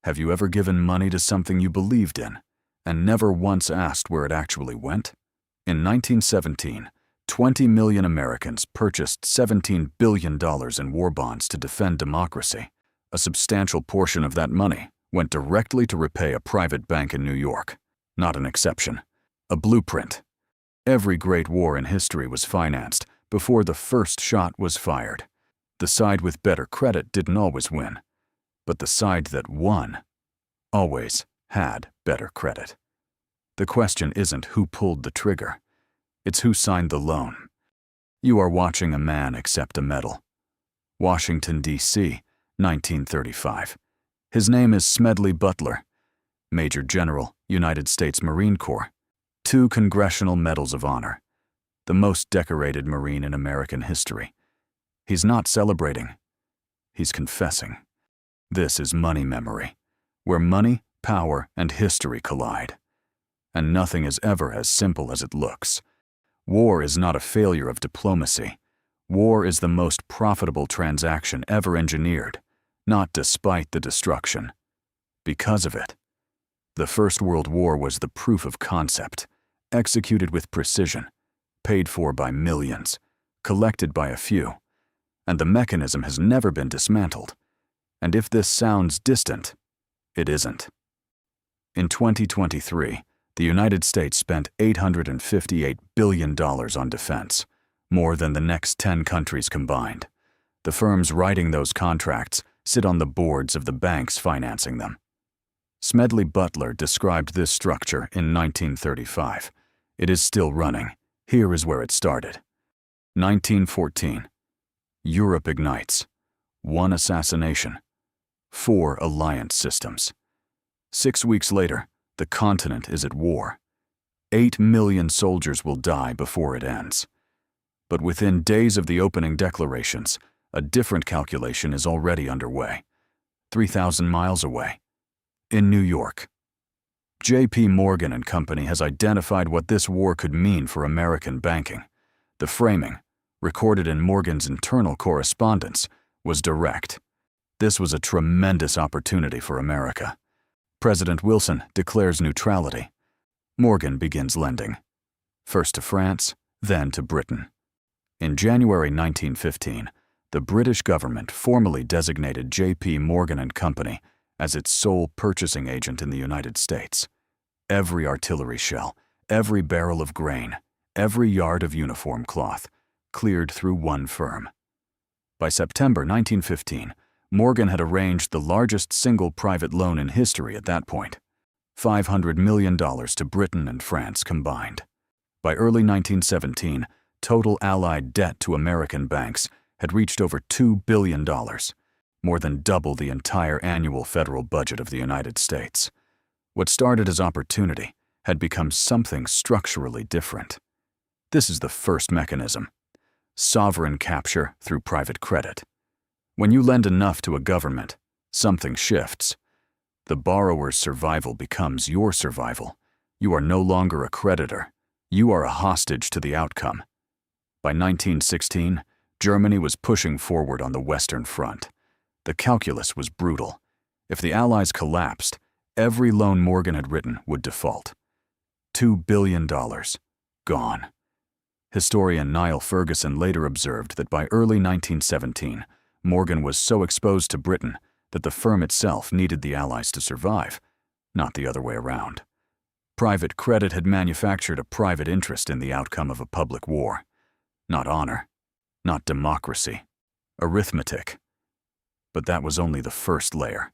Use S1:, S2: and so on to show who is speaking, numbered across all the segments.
S1: Have you ever given money to something you believed in and never once asked where it actually went? In 1917, 20 million Americans purchased $17 billion in war bonds to defend democracy. A substantial portion of that money went directly to repay a private bank in New York. Not an exception. A blueprint. Every great war in history was financed before the first shot was fired. The side with better credit didn't always win, but the side that won always had better credit. The question isn't who pulled the trigger, it's who signed the loan. You are watching a man accept a medal. Washington, D.C., 1935. His name is Smedley Butler, Major General, United States Marine Corps. 2 Congressional Medals of Honor, the most decorated Marine in American history. He's not celebrating, he's confessing. This is money memory, where money, power, and history collide. And nothing is ever as simple as it looks. War is not a failure of diplomacy. War is the most profitable transaction ever engineered, not despite the destruction, because of it. The First World War was the proof of concept, executed with precision, paid for by millions, collected by a few, and the mechanism has never been dismantled. And if this sounds distant, it isn't. In 2023, the United States spent $858 billion on defense, more than the next 10 countries combined. The firms writing those contracts sit on the boards of the banks financing them. Smedley Butler described this structure in 1935. It is still running. Here is where it started. 1914. Europe ignites. 1 assassination. 4 alliance systems. 6 weeks later, the continent is at war. 8 million soldiers will die before it ends. But within days of the opening declarations, a different calculation is already underway. 3,000 miles away. In New York. J.P. Morgan and Company has identified what this war could mean for American banking. The framing, recorded in Morgan's internal correspondence, was direct. This was a tremendous opportunity for America. President Wilson declares neutrality. Morgan begins lending. First to France, then to Britain. In January 1915, the British government formally designated J.P. Morgan and Company as its sole purchasing agent in the United States. Every artillery shell, every barrel of grain, every yard of uniform cloth, cleared through one firm. By September 1915, Morgan had arranged the largest single private loan in history at that point, $500 million to Britain and France combined. By early 1917, total Allied debt to American banks had reached over $2 billion, more than double the entire annual federal budget of the United States. What started as opportunity had become something structurally different. This is the first mechanism: sovereign capture through private credit. When you lend enough to a government, something shifts. The borrower's survival becomes your survival. You are no longer a creditor. You are a hostage to the outcome. By 1916, Germany was pushing forward on the Western Front. The calculus was brutal. If the Allies collapsed, every loan Morgan had written would default. $2 billion. Gone. Historian Niall Ferguson later observed that by early 1917, Morgan was so exposed to Britain that the firm itself needed the Allies to survive, not the other way around. Private credit had manufactured a private interest in the outcome of a public war. Not honor, not democracy, arithmetic. But that was only the first layer.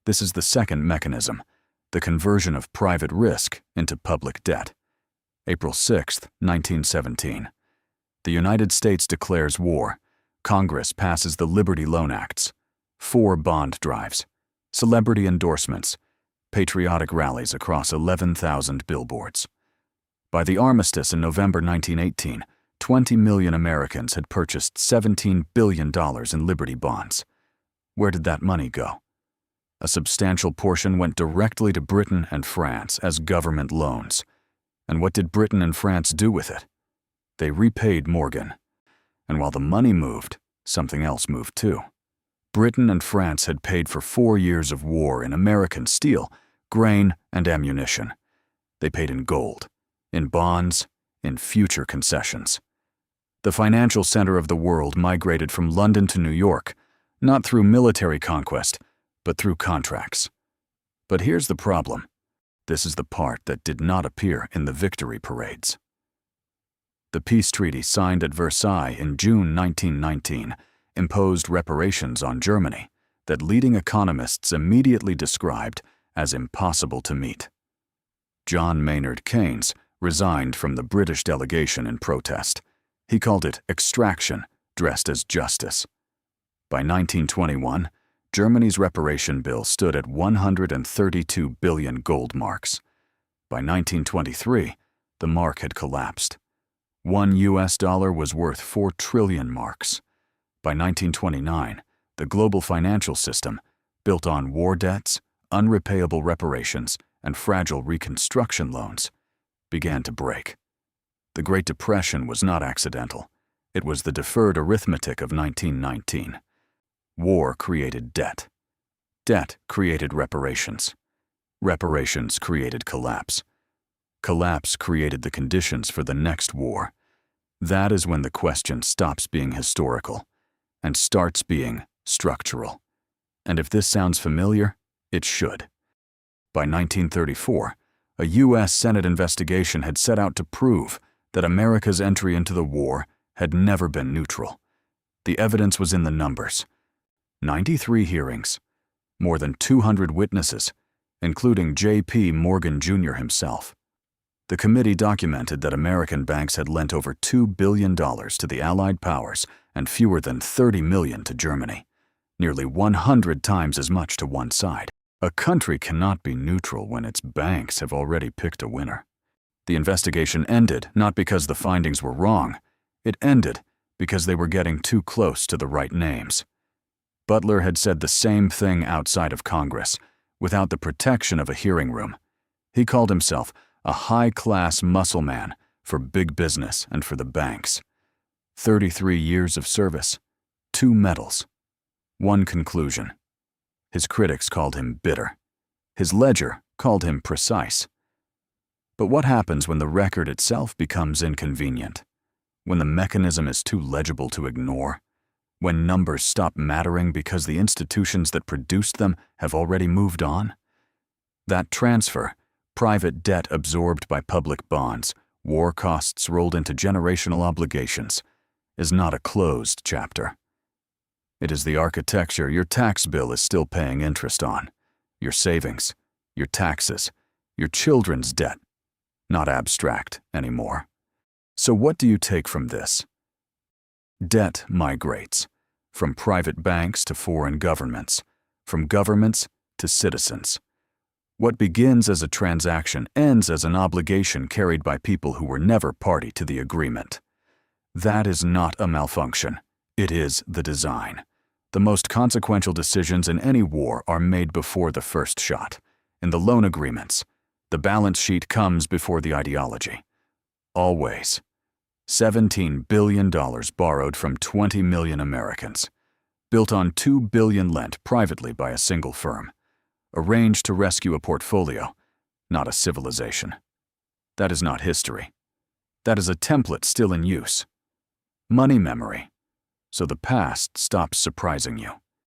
S1: This is the second mechanism, the conversion of private risk into public debt. April 6, 1917. The United States declares war. Congress passes the Liberty Loan Acts. 4 bond drives, celebrity endorsements, patriotic rallies across 11,000 billboards. By the armistice in November 1918, 20 million Americans had purchased $17 billion in Liberty bonds. Where did that money go? A substantial portion went directly to Britain and France as government loans. And what did Britain and France do with it? They repaid Morgan. And while the money moved, something else moved too. Britain and France had paid for 4 years of war in American steel, grain, and ammunition. They paid in gold, in bonds, in future concessions. The financial center of the world migrated from London to New York, not through military conquest, but through contracts. But here's the problem. This is the part that did not appear in the victory parades. The peace treaty signed at Versailles in June 1919 imposed reparations on Germany that leading economists immediately described as impossible to meet. John Maynard Keynes resigned from the British delegation in protest. He called it extraction, dressed as justice. By 1921, Germany's reparation bill stood at 132 billion gold marks. By 1923, the mark had collapsed. $1 US was worth 4 trillion marks. By 1929, the global financial system, built on war debts, unrepayable reparations, and fragile reconstruction loans, began to break. The Great Depression was not accidental. It was the deferred arithmetic of 1919. War created debt. Debt created reparations. Reparations created collapse. Collapse created the conditions for the next war. That is when the question stops being historical and starts being structural. And if this sounds familiar, it should. By 1934, a U.S. Senate investigation had set out to prove that America's entry into the war had never been neutral. The evidence was in the numbers. 93 hearings, more than 200 witnesses, including J.P. Morgan Jr. himself. The committee documented that American banks had lent over $2 billion to the Allied powers and fewer than $30 million to Germany, nearly 100 times as much to one side. A country cannot be neutral when its banks have already picked a winner. The investigation ended not because the findings were wrong. It ended because they were getting too close to the right names. Butler had said the same thing outside of Congress, without the protection of a hearing room. He called himself a high-class muscle man for big business and for the banks. 33 years of service, 2 medals, 1 conclusion. His critics called him bitter. His ledger called him precise. But what happens when the record itself becomes inconvenient? When the mechanism is too legible to ignore? When numbers stop mattering because the institutions that produced them have already moved on? That transfer, private debt absorbed by public bonds, war costs rolled into generational obligations, is not a closed chapter. It is the architecture your tax bill is still paying interest on, your savings, your taxes, your children's debt, not abstract anymore. So what do you take from this? Debt migrates, from private banks to foreign governments, from governments to citizens. What begins as a transaction ends as an obligation carried by people who were never party to the agreement. That is not a malfunction. It is the design. The most consequential decisions in any war are made before the first shot. In the loan agreements, the balance sheet comes before the ideology. Always. $17 billion borrowed from 20 million Americans, built on $2 billion lent privately by a single firm, arranged to rescue a portfolio, not a civilization. That is not history. That is a template still in use. Money memory, so the past stops surprising you.